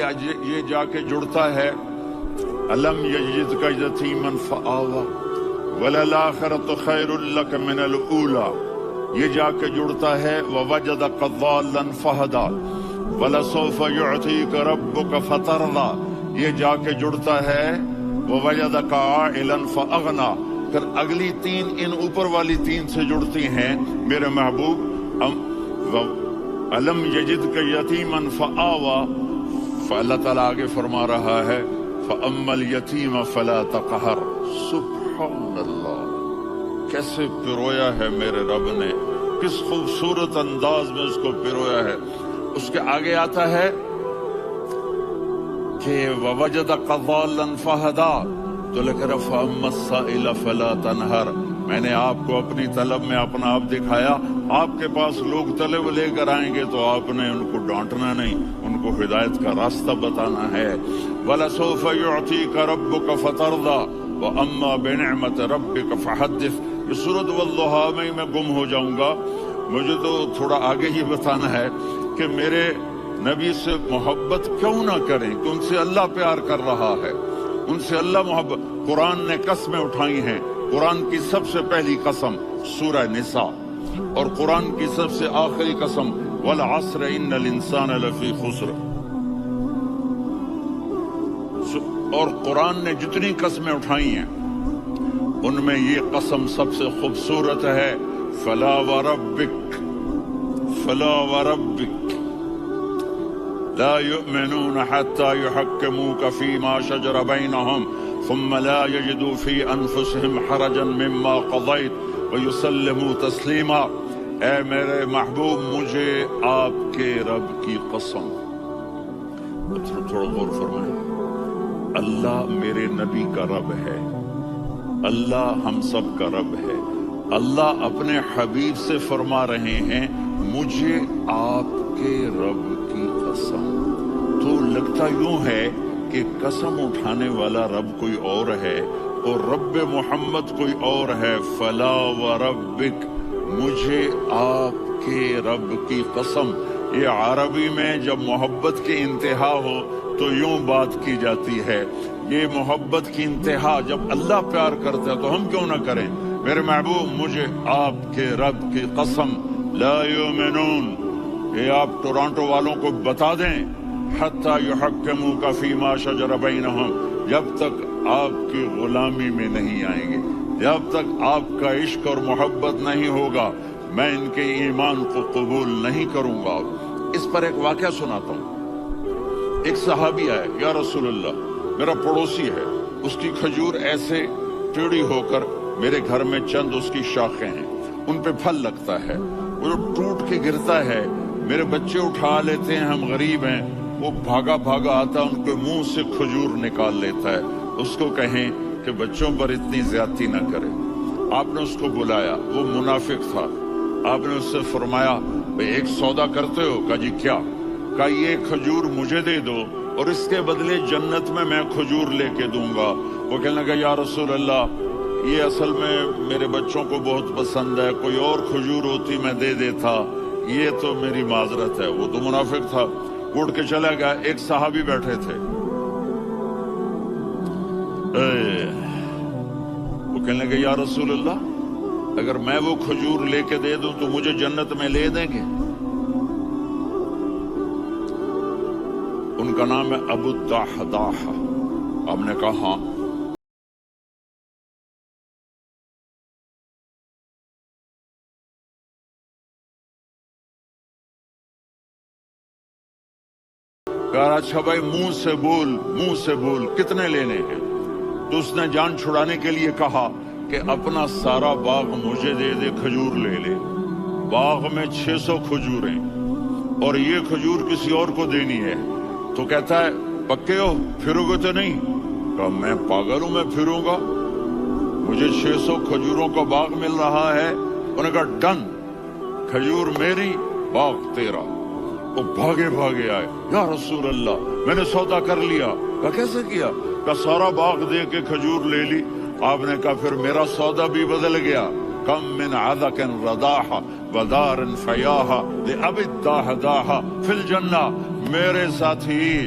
آج یہ جا کے جڑتا ہے الم یجدک یتیما فآوی وللآخرۃ خیر لک من الاولی، یہ جا کے جڑتا ہے ووجدک ضالا فہدی ولسوف یعطیک ربک فترضی، یہ جا کے جڑتا ہے ووجدک عائلا فاغنی، پھر اگلی تین ان اوپر والی تین سے جڑتی ہیں میرے محبوب الم یجدک یتیما فآوی، فاللہ تعالیٰ آگے فرما رہا ہے فَأَمَّا الْيَتِيمَ فَلَا تَقْهَرْ۔ سبحان اللہ، کیسے پرویا ہے میرے رب نے، کس خوبصورت انداز میں اس کو پرویا ہے۔ اس کے آگے آتا ہے کہ وَوَجَدَكَ ضَالًّا فَهَدَىٰ، تو لکھ رہا فَأَمَّا السَّائِلَ فَلَا تَنْهَرْ، میں نے آپ کو اپنی طلب میں اپنا آپ دکھایا، آپ کے پاس لوگ طلب لے کر آئیں گے تو آپ نے ان کو ڈانٹنا نہیں، ان کو ہدایت کا راستہ بتانا ہے۔ وَلَسَوْفَ يُعْطِيكَ رَبُّكَ فَتَرْضَىٰ وَأَمَّا بِنِعْمَةِ رَبِّكَ فَحَدِّثْ۔ یہ سورۃ والضحیٰ میں گم ہو جاؤں گا، مجھے تو تھوڑا آگے ہی بتانا ہے کہ میرے نبی سے محبت کیوں نہ کریں، کہ ان سے اللہ پیار کر رہا ہے، ان سے اللہ محبت۔ قرآن نے قسمیں اٹھائی ہیں، قرآن کی سب سے پہلی قسم سورہ نساء، اور قرآن کی سب سے آخری قسم والعصر ان الانسان لفی خسر۔ اور قرآن نے جتنی قسمیں اٹھائی ہیں ان میں یہ قسم سب سے خوبصورت ہے، فلا وربک فلا وربک لا يؤمنون حتى يحكموك فيما شجر بينهم ثم لا يجدوا في انفسهم حرجا مما قضيت ويسلموا تسلیما۔ اے میرے محبوب، مجھے آپ کے رب کی قسم، تھوڑا غور فرمائیں، اللہ میرے نبی کا رب ہے، اللہ ہم سب کا رب ہے، اللہ اپنے حبیب سے فرما رہے ہیں مجھے آپ کے رب کی قسم۔ تو لگتا یوں ہے کہ قسم اٹھانے والا رب کوئی اور ہے اور رب محمد کوئی اور ہے۔ فلا وربک، مجھے آپ کے رب کی قسم۔ یہ عربی میں جب محبت کی انتہا ہو تو یوں بات کی جاتی ہے، یہ محبت کی انتہا جب اللہ پیار کرتا ہے تو ہم کیوں نہ کریں۔ میرے محبوب، مجھے آپ کے رب کی قسم، لا یؤمنون، یہ آپ ٹورانٹو والوں کو بتا دیں، حتی یحکموک فیما شجر بینہم، جب تک آپ کی غلامی میں نہیں آئیں گے، جب تک آپ کا عشق اور محبت نہیں ہوگا، میں ان کے ایمان کو قبول نہیں کروں گا۔ اس پر ایک واقعہ سناتا ہوں۔ ایک صحابی آئے، یا رسول اللہ، میرا پڑوسی ہے، اس کی کھجور ایسے ٹیڑھی ہو کر میرے گھر میں چند اس کی شاخیں ہیں، ان پہ پھل لگتا ہے، وہ جو ٹوٹ کے گرتا ہے، میرے بچے اٹھا لیتے ہیں، ہم غریب ہیں، وہ بھاگا بھاگا آتا ان کے منہ سے کھجور نکال لیتا ہے۔ اس کو کہیں کہ بچوں پر اتنی زیادتی نہ کرے۔ آپ نے اس کو بلایا، وہ منافق تھا، آپ نے اس سے فرمایا بھئی ایک سودا کرتے ہو؟ کہا جی کیا؟ کہا یہ کھجور مجھے دے دو اور اس کے بدلے جنت میں کھجور لے کے دوں گا۔ وہ کہنے لگا یا رسول اللہ، یہ اصل میں میرے بچوں کو بہت پسند ہے، کوئی اور کھجور ہوتی میں دے دیتا، یہ تو میری معذرت ہے۔ وہ تو منافق تھا، اٹھ کے چلا گیا۔ ایک صحابی بیٹھے تھے، وہ کہنے لگے یا رسول اللہ، اگر میں وہ کھجور لے کے دے دوں تو مجھے جنت میں لے دیں گے؟ ان کا نام ہے ابو الدحداح۔ آپ نے کہا ہاں۔ کہا اچھا بھائی منہ سے بول، منہ سے بول، کتنے لینے ہیں؟ تو اس نے جان چھڑانے کے لیے کہا کہ اپنا سارا باغ مجھے دے دے، کھجور لے لے۔ باغ میں 600 کھجوریں اور یہ کھجور کسی اور کو دینی ہے۔ تو کہتا ہے پکے ہو، پھرو گے تو نہیں؟ کہا میں پاگل ہوں، میں پھروں گا، مجھے 600 کھجوروں کا باغ مل رہا ہے۔ انہوں نے کہا ڈن، کھجور میری، باغ تیرا۔ وہ بھاگے بھاگے آئے، یا رسول اللہ میں نے سودا کر لیا۔ کہا کیسے کیا؟ کہا سارا باغ دے کے کھجور لے لی۔ آپ نے کہا پھر میرا سودا بھی بدل گیا۔ کم من عذق رداح ودار فیاح لأبی الدحداح فی الجنہ۔ میرے ساتھی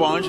5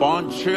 5-6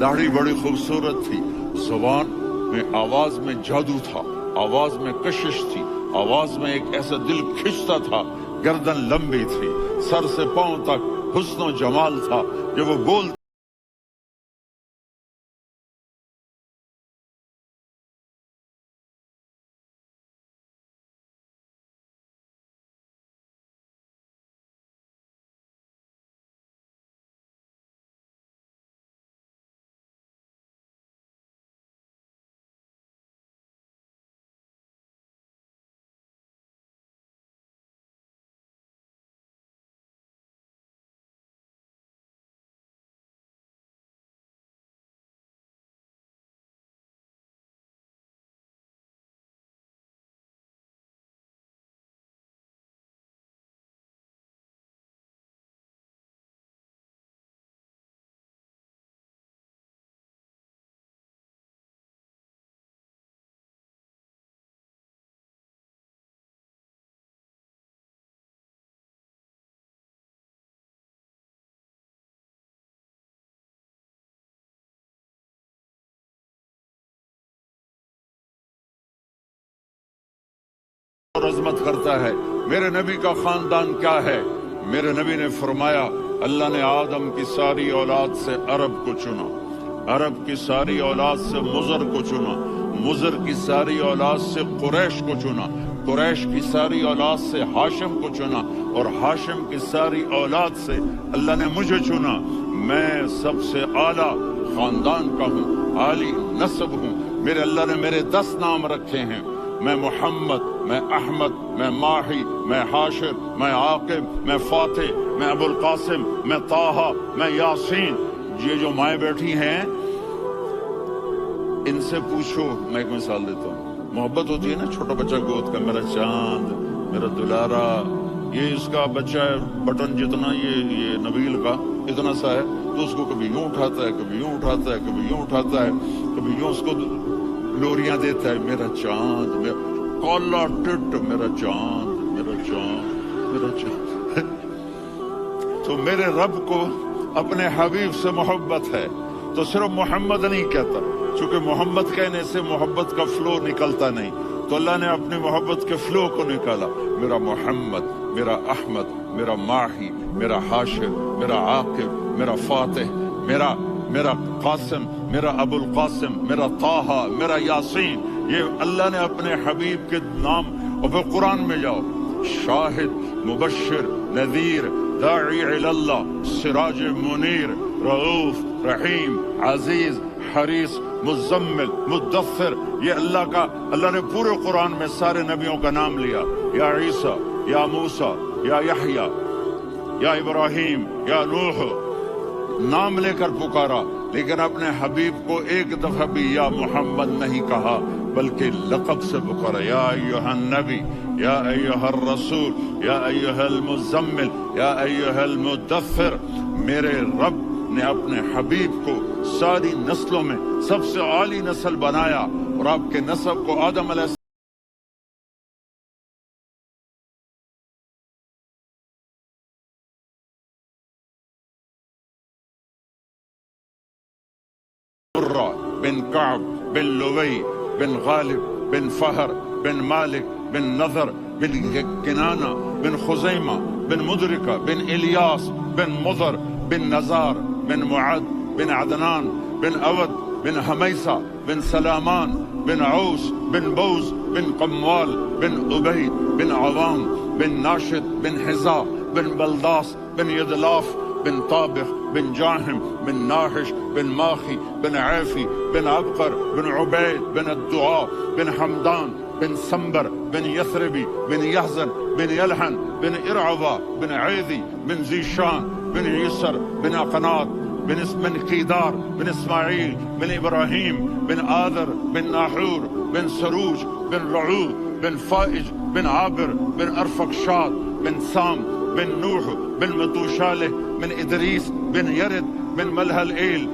داڑھی بڑی خوبصورت تھی، زبان میں آواز میں جادو تھا، آواز میں کشش تھی، آواز میں ایک ایسا دل کھنچتا تھا، گردن لمبی تھی، سر سے پاؤں تک حسن و جمال تھا، جب وہ بول اور عظمت کرتا ہے، میرے نبی کا خاندان کیا ہے؟ میرے نبی نے فرمایا اللہ نے آدم کی ساری اولاد سے عرب کو چنا، عرب کی ساری اولاد سے مضر کو چنا، مضر کی ساری اولاد سے قریش کو چنا، قریش کی ساری اولاد سے ہاشم کو چنا، اور ہاشم کی ساری اولاد سے اللہ نے مجھے چنا۔ میں سب سے اعلیٰ خاندان کا ہوں، عالی نسب ہوں۔ میرے اللہ نے میرے 10 نام رکھے ہیں، میں محمد، میں احمد، میں ماہی، میں حاشر، میں عاقب، میں فاتح، میں ابو القاسم، میں طٰہٰ، میں یاسین۔ یہ جو مائیں بیٹھی ہیں ان سے پوچھو، میں ایک مثال دیتا ہوں، محبت ہوتی ہے نا چھوٹا بچہ گود کا، میرا چاند، میرا دلارا، یہ اس کا بچہ ہے بٹن جتنا، یہ نبیل کا اتنا سا ہے، تو اس کو کبھی یوں اٹھاتا ہے، کبھی یوں اٹھاتا ہے، کبھی یوں اٹھاتا ہے، کبھی یوں اس کو لوریاں دیتا ہے، میرا چاند، میرا کالا ٹٹ، میرا چاند، میرا چاند، میرا چاند۔ تو میرے رب کو اپنے حبیب سے محبت ہے، تو صرف محمد نہیں کہتا، چونکہ محمد کہنے سے محبت کا فلو نکلتا نہیں، تو اللہ نے اپنی محبت کے فلو کو نکالا، میرا محمد، میرا احمد، میرا ماہی، میرا حاشر، میرا عاقب، میرا فاتح، میرا قاسم، میرا ابو القاسم، میرا طٰہٰ، میرا یاسین۔ یہ اللہ نے اپنے حبیب کے نام، اور پھر قرآن میں جاؤ، شاہد، مبشر، نذیر، داعی اللہ، سراج منیر، رؤوف، رحیم، عزیز، حریص، مزمل، مدثر، یہ اللہ نے پورے قرآن میں سارے نبیوں کا نام لیا، یا عیسیٰ، یا موسیٰ، یا یحییٰ، یا ابراہیم، یا نوح، نام لے کر پکارا، لیکن اپنے حبیب کو ایک دفعہ بھی یا محمد نہیں کہا، بلکہ لقب سے پکارا، یا ایھا النبی، یا ایھا الرسول، یا ایھا المزمل، یا ایھا المدثر۔ میرے رب نے اپنے حبیب کو ساری نسلوں میں سب سے عالی نسل بنایا، اور آپ کے نسب کو آدم علیہ السلام بن کعب، بن لوی، بن غالب، بن فہر، بن مالک، بن نضر، بن کنانہ، بن خزیمہ، بن مدرکہ، بن الیاس، بن مضر، بن نزار، بن معد، بن عدنان، بن اود، بن حمیسہ، بن سلامان، بن عوس، بن بوز، بن قموال، بن عبید، بن عوام، بن ناشد، بن حزا، بن بلداس، بن یدلاف، بن طابخ، بن جاہم، بن ناحش، بن ماخی، بن عیفی، بن عبقر، بن عبید، بن الدعاء، بن حمدان، بن سنبر، بن یثربی، بن یحزن، بن یلحن، بن ارعوا، بن عیدی، بن ذیشان، بن عیسر، بن اقنات، بن قیدار، بن اسماعیل، بن ابراہیم، بن آذر، بن ناحور، بن سروج، بن رعو، بن فائج، بن عابر، بن ارفقشاد، بن سام، بن نوح، بن متوشالح، بن ادریس، بن یرد، بن ملہل ایل،